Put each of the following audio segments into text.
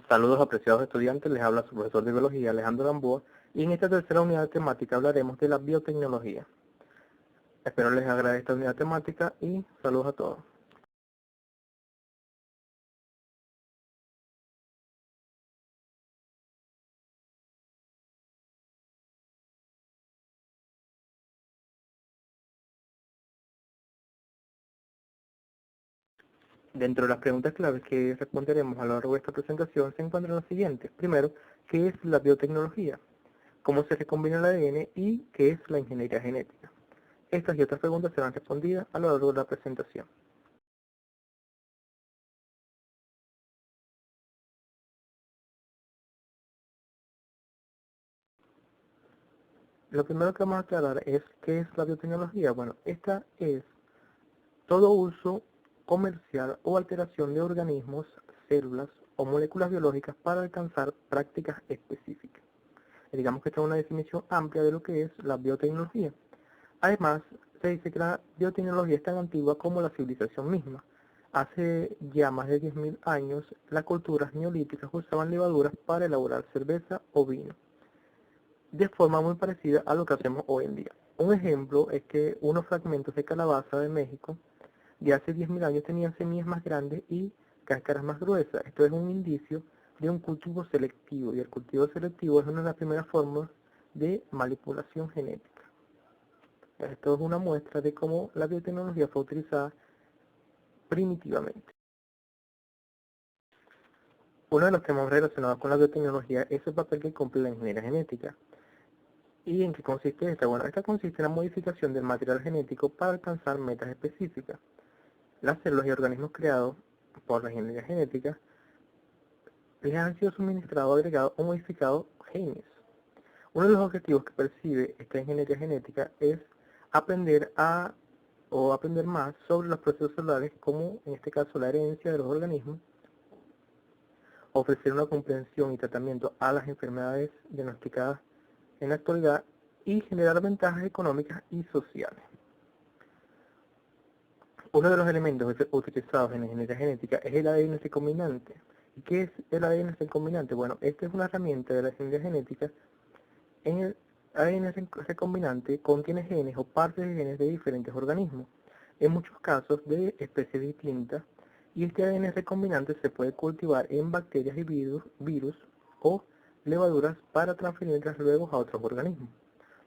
Saludos apreciados estudiantes, les habla su profesor de biología Alejandro Gamboa y en esta tercera unidad temática hablaremos de la biotecnología. Espero les agrade esta unidad temática y saludos a todos. Dentro de las preguntas claves que responderemos a lo largo de esta presentación se encuentran las siguientes. Primero, ¿qué es la biotecnología? ¿Cómo se recombina el ADN? ¿Y qué es la ingeniería genética? Estas y otras preguntas serán respondidas a lo largo de la presentación. Lo primero que vamos a aclarar es qué es la biotecnología. Bueno, esta es todo uso comercial o alteración de organismos, células o moléculas biológicas para alcanzar prácticas específicas. Digamos que esta es una definición amplia de lo que es la biotecnología. Además, se dice que la biotecnología es tan antigua como la civilización misma. Hace ya más de 10.000 años, las culturas neolíticas usaban levaduras para elaborar cerveza o vino, de forma muy parecida a lo que hacemos hoy en día. Un ejemplo es que unos fragmentos de calabaza de México de hace 10.000 años tenían semillas más grandes y cáscaras más gruesas. Esto es un indicio de un cultivo selectivo, y el cultivo selectivo es una de las primeras formas de manipulación genética. Esto es una muestra de cómo la biotecnología fue utilizada primitivamente. Uno de los temas relacionados con la biotecnología es el papel que cumple la ingeniería genética. ¿Y en qué consiste esta? Bueno, esta consiste en la modificación del material genético para alcanzar metas específicas. Las células y organismos creados por la ingeniería genética les han sido suministrados, agregados o modificados genes. Uno de los objetivos que percibe esta ingeniería genética es aprender más sobre los procesos celulares, como en este caso la herencia de los organismos, ofrecer una comprensión y tratamiento a las enfermedades diagnosticadas en la actualidad y generar ventajas económicas y sociales. Uno de los elementos utilizados en la ingeniería genética es el ADN recombinante. ¿Y qué es el ADN recombinante? Bueno, esta es una herramienta de la ingeniería genética. En el ADN recombinante contiene genes o partes de genes de diferentes organismos, en muchos casos de especies distintas, y este ADN recombinante se puede cultivar en bacterias y virus o levaduras para transferirlas luego a otros organismos.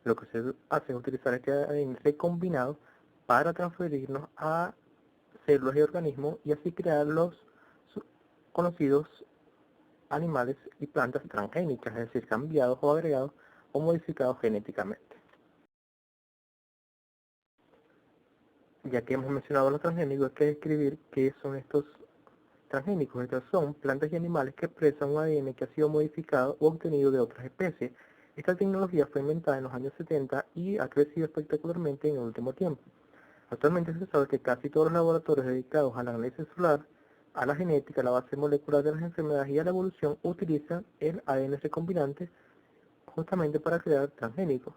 Lo que se hace es utilizar este ADN recombinado para transferirnos a células y organismos y así crear los conocidos animales y plantas transgénicas, es decir, cambiados o agregados o modificados genéticamente. Ya que hemos mencionado los transgénicos, hay que describir qué son estos transgénicos. Estos son plantas y animales que expresan un ADN que ha sido modificado o obtenido de otras especies. Esta tecnología fue inventada en los años 70 y ha crecido espectacularmente en el último tiempo. Actualmente se sabe que casi todos los laboratorios dedicados al análisis celular, a la genética, a la base molecular de las enfermedades y a la evolución utilizan el ADN recombinante justamente para crear transgénicos.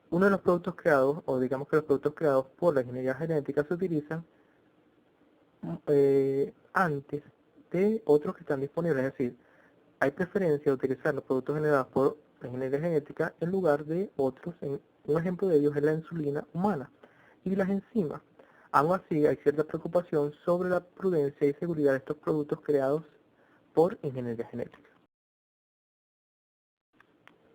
Uno de los productos creados, o digamos que los productos creados por la ingeniería genética se utilizan antes de otros que están disponibles, es decir, hay preferencia de utilizar los productos generados por la ingeniería genética en lugar de otros. Un ejemplo de ellos es la insulina humana y las enzimas. Aún así, hay cierta preocupación sobre la prudencia y seguridad de estos productos creados por ingeniería genética.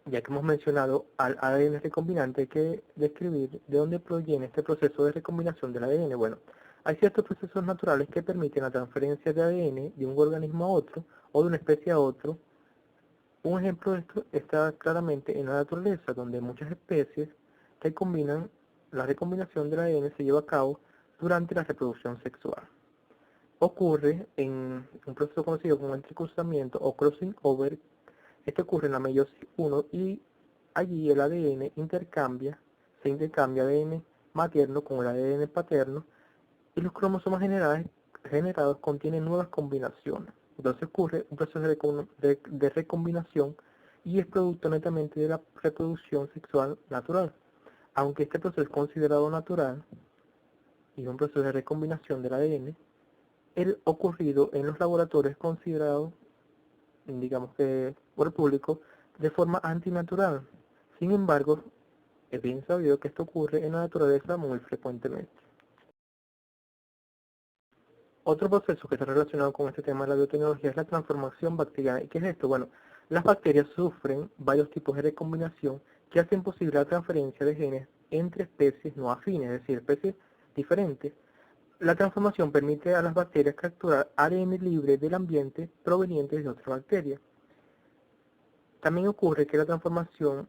Ya que hemos mencionado al ADN recombinante, hay que describir de dónde proviene este proceso de recombinación del ADN. Bueno, hay ciertos procesos naturales que permiten la transferencia de ADN de un organismo a otro o de una especie a otro. Un ejemplo de esto está claramente en la naturaleza, donde muchas especies recombinan. La recombinación del ADN se lleva a cabo durante la reproducción sexual. Ocurre en un proceso conocido como entrecruzamiento o crossing over. Esto ocurre en la meiosis 1 y allí el ADN se intercambia ADN materno con el ADN paterno y los cromosomas generados contienen nuevas combinaciones. Entonces ocurre un proceso de recombinación y es producto netamente de la reproducción sexual natural. Aunque este proceso es considerado natural y un proceso de recombinación del ADN, el ocurrido en los laboratorios es considerado digamos que por el público, de forma antinatural. Sin embargo, es bien sabido que esto ocurre en la naturaleza muy frecuentemente. Otro proceso que está relacionado con este tema de la biotecnología es la transformación bacteriana. ¿Y qué es esto? Bueno, las bacterias sufren varios tipos de recombinación que hacen posible la transferencia de genes entre especies no afines, es decir, especies diferentes. La transformación permite a las bacterias capturar ADN libre del ambiente proveniente de otras bacterias. También ocurre que la transformación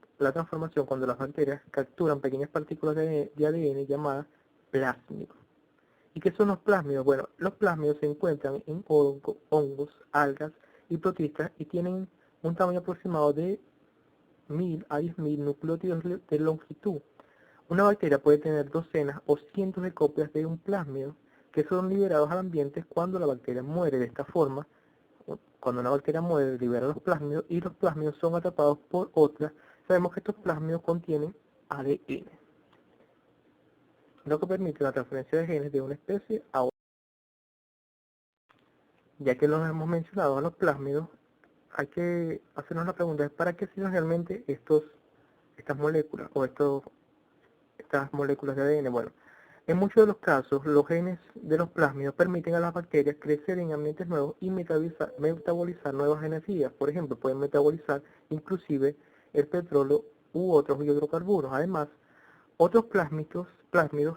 cuando las bacterias capturan pequeñas partículas de ADN llamadas plásmidos. ¿Y qué son los plásmidos? Bueno, los plásmidos se encuentran en hongos, algas y protistas y tienen un tamaño aproximado de 1000 a 10.000 nucleótidos de longitud. Una bacteria puede tener docenas o cientos de copias de un plásmido que son liberados al ambiente cuando la bacteria muere. De esta forma, cuando una bacteria muere, libera los plásmidos y los plásmidos son atrapados por otras. Sabemos que estos plásmidos contienen ADN, lo que permite la transferencia de genes de una especie a otra. Ya que los hemos mencionado a los plásmidos, hay que hacernos la pregunta, ¿para qué sirven realmente estas moléculas o estas moléculas de ADN? Bueno, en muchos de los casos, los genes de los plásmidos permiten a las bacterias crecer en ambientes nuevos y metabolizar nuevas energías. Por ejemplo, pueden metabolizar inclusive el petróleo u otros hidrocarburos. Además, otros plásmidos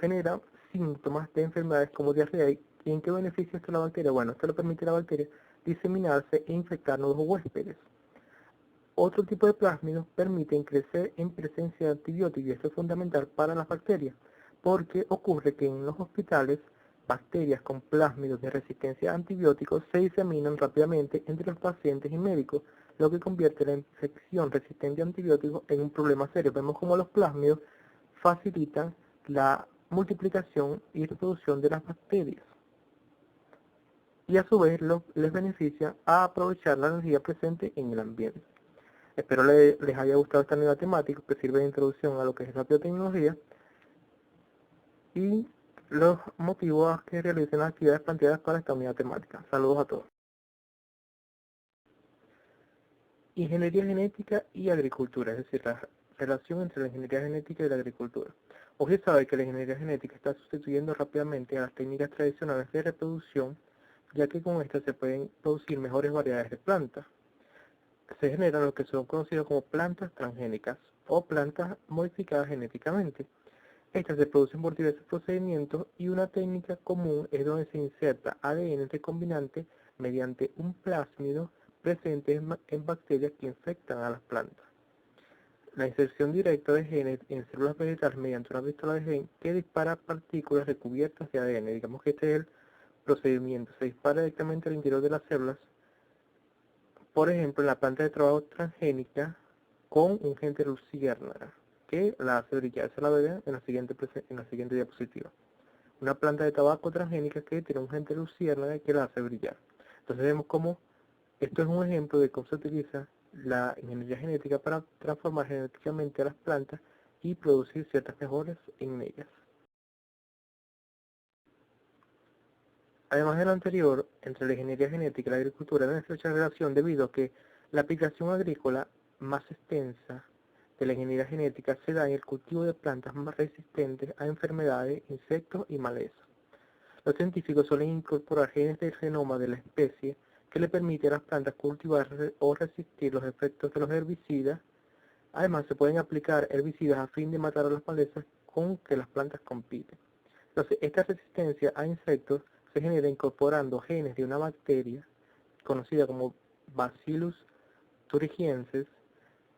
generan síntomas de enfermedades como diarrea. ¿Y en qué beneficia esto a la bacteria? Bueno, esto le permite a la bacteria diseminarse e infectar nuevos huéspedes. Otro tipo de plásmidos permiten crecer en presencia de antibióticos y esto es fundamental para las bacterias porque ocurre que en los hospitales bacterias con plásmidos de resistencia a antibióticos se diseminan rápidamente entre los pacientes y médicos, lo que convierte la infección resistente a antibióticos en un problema serio. Vemos cómo los plásmidos facilitan la multiplicación y reproducción de las bacterias y a su vez les beneficia a aprovechar la energía presente en el ambiente. Espero les haya gustado esta nueva temática que sirve de introducción a lo que es la biotecnología y los motivos a que realicen las actividades planteadas para esta unidad temática. Saludos a todos. Ingeniería genética y agricultura, es decir, la relación entre la ingeniería genética y la agricultura. Hoy se sabe que la ingeniería genética está sustituyendo rápidamente a las técnicas tradicionales de reproducción, ya que con estas se pueden producir mejores variedades de plantas. Se generan lo que son conocidas como plantas transgénicas o plantas modificadas genéticamente. Estas se producen por diversos procedimientos y una técnica común es donde se inserta ADN recombinante mediante un plásmido presente en bacterias que infectan a las plantas. La inserción directa de genes en células vegetales mediante una pistola de gen que dispara partículas recubiertas de ADN. Digamos que este es el procedimiento. Se dispara directamente al interior de las células. Por ejemplo, en la planta de trabajo transgénica con un gen de luciérnaga que la hace brillar. Se la ve en la siguiente diapositiva. Una planta de tabaco transgénica que tiene un gen de luciérnaga que la hace brillar. Entonces vemos cómo esto es un ejemplo de cómo se utiliza la ingeniería genética para transformar genéticamente a las plantas y producir ciertas mejoras en ellas. Además de lo anterior, entre la ingeniería genética y la agricultura hay una estrecha relación debido a que la aplicación agrícola más extensa de la ingeniería genética se da en el cultivo de plantas más resistentes a enfermedades, insectos y malezas. Los científicos suelen incorporar genes del genoma de la especie que le permiten a las plantas cultivar o resistir los efectos de los herbicidas. Además, se pueden aplicar herbicidas a fin de matar a las malezas con que las plantas compiten. Entonces, esta resistencia a insectos se genera incorporando genes de una bacteria conocida como Bacillus thuringiensis,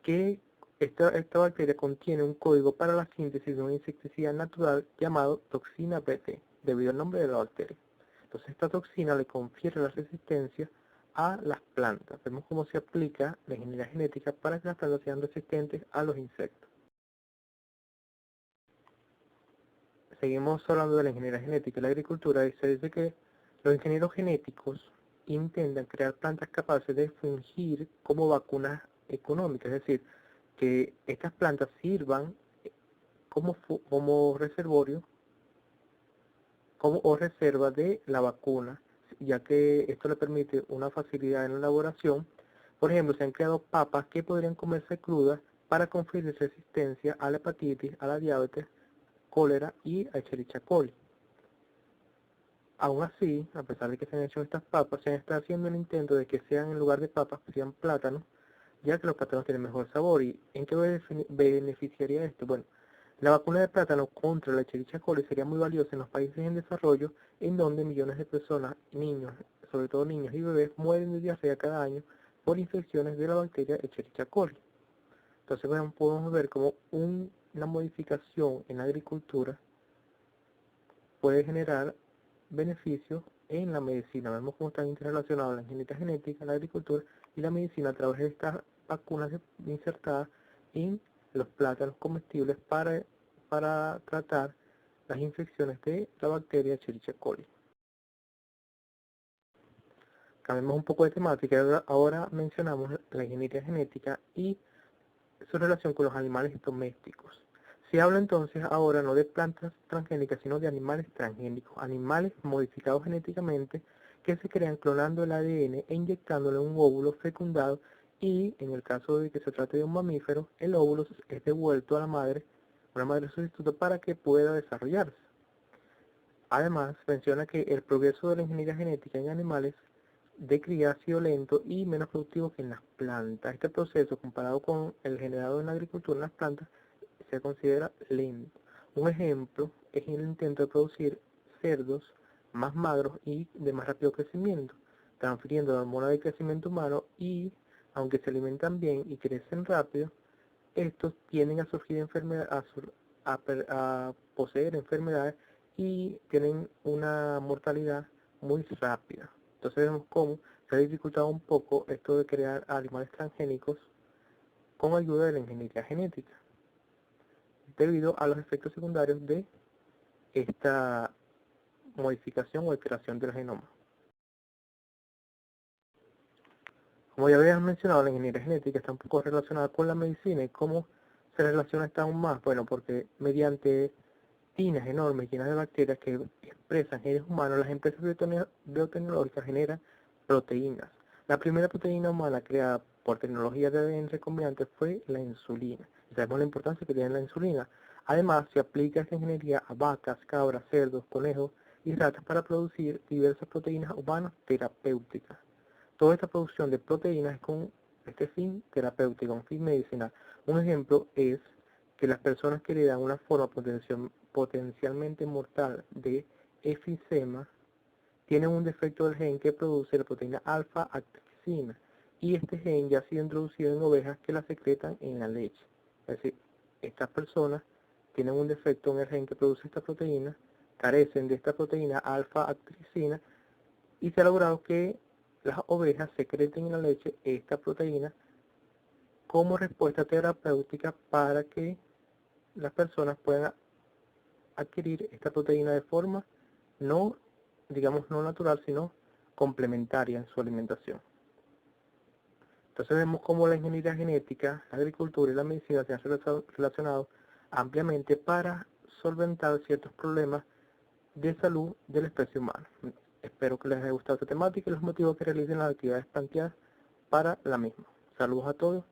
que esta bacteria contiene un código para la síntesis de un insecticida natural llamado toxina BT, debido al nombre de la bacteria. Entonces, esta toxina le confiere la resistencia a las plantas. Vemos cómo se aplica la ingeniería genética para que las plantas sean resistentes a los insectos. Seguimos hablando de la ingeniería genética y la agricultura y se dice que los ingenieros genéticos intentan crear plantas capaces de fungir como vacunas económicas, es decir, que estas plantas sirvan como reservorio o reserva de la vacuna, ya que esto le permite una facilidad en la elaboración Por ejemplo, se han creado papas que podrían comerse crudas para conferir resistencia a la hepatitis, a la diabetes, cólera y a Escherichia coli. Aún así, a pesar de que se han hecho estas papas, se está haciendo el intento de que sean, en lugar de papas, sean plátanos, ya que los plátanos tienen mejor sabor. ¿Y en qué beneficiaría esto? Bueno, la vacuna de plátano contra la Escherichia coli sería muy valiosa en los países en desarrollo, en donde millones de personas, niños, sobre todo niños y bebés, mueren de diarrea cada año por infecciones de la bacteria Escherichia coli. Entonces podemos ver cómo una modificación en la agricultura puede generar beneficios en la medicina. Vemos cómo están interrelacionados la ingeniería genética, la agricultura y la medicina a través de estas vacunas insertadas en los plátanos comestibles para tratar las infecciones de la bacteria Escherichia coli. Cambiemos un poco de temática. Ahora mencionamos la ingeniería genética y su relación con los animales domésticos. Se habla entonces ahora no de plantas transgénicas, sino de animales transgénicos, animales modificados genéticamente que se crean clonando el ADN e inyectándole un óvulo fecundado, y en el caso de que se trate de un mamífero, el óvulo es devuelto a la madre, una madre sustituta, para que pueda desarrollarse. Además, menciona que el progreso de la ingeniería genética en animales de cría ha sido lento y menos productivo que en las plantas. Este proceso, comparado con el generado en la agricultura en las plantas, se considera lento. Un ejemplo es el intento de producir cerdos más magros y de más rápido crecimiento, transfiriendo la hormona de crecimiento humano, y aunque se alimentan bien y crecen rápido, estos tienden a surgir enfermedades, a poseer enfermedades, y tienen una mortalidad muy rápida. Entonces vemos cómo se ha dificultado un poco esto de crear animales transgénicos con ayuda de la ingeniería genética, debido a los efectos secundarios de esta modificación o alteración del genoma. Como ya habíamos mencionado, la ingeniería genética está un poco relacionada con la medicina. ¿Y cómo se relaciona esta aún más? Bueno, porque mediante tinas enormes llenas de bacterias que expresan genes humanos, las empresas biotecnológicas generan proteínas. La primera proteína humana creada por tecnología de ADN recombinante fue la insulina. Sabemos la importancia que tiene la insulina. Además, se aplica esta ingeniería a vacas, cabras, cerdos, conejos y ratas para producir diversas proteínas humanas terapéuticas. Toda esta producción de proteínas es con este fin terapéutico, un fin medicinal. Un ejemplo es que las personas que heredan una forma potencialmente mortal de efisema tienen un defecto del gen que produce la proteína alfa-actricina, y este gen ya ha sido introducido en ovejas que la secretan en la leche. Es decir, estas personas tienen un defecto en el gen que produce esta proteína, carecen de esta proteína alfa-actricina, y se ha logrado que las ovejas secreten en la leche esta proteína como respuesta terapéutica para que las personas puedan adquirir esta proteína de forma no, digamos, no natural, sino complementaria en su alimentación. Entonces vemos cómo la ingeniería genética, la agricultura y la medicina se han relacionado ampliamente para solventar ciertos problemas de salud de la especie humana. Espero que les haya gustado esta temática y los motivos que realicen las actividades planteadas para la misma. Saludos a todos.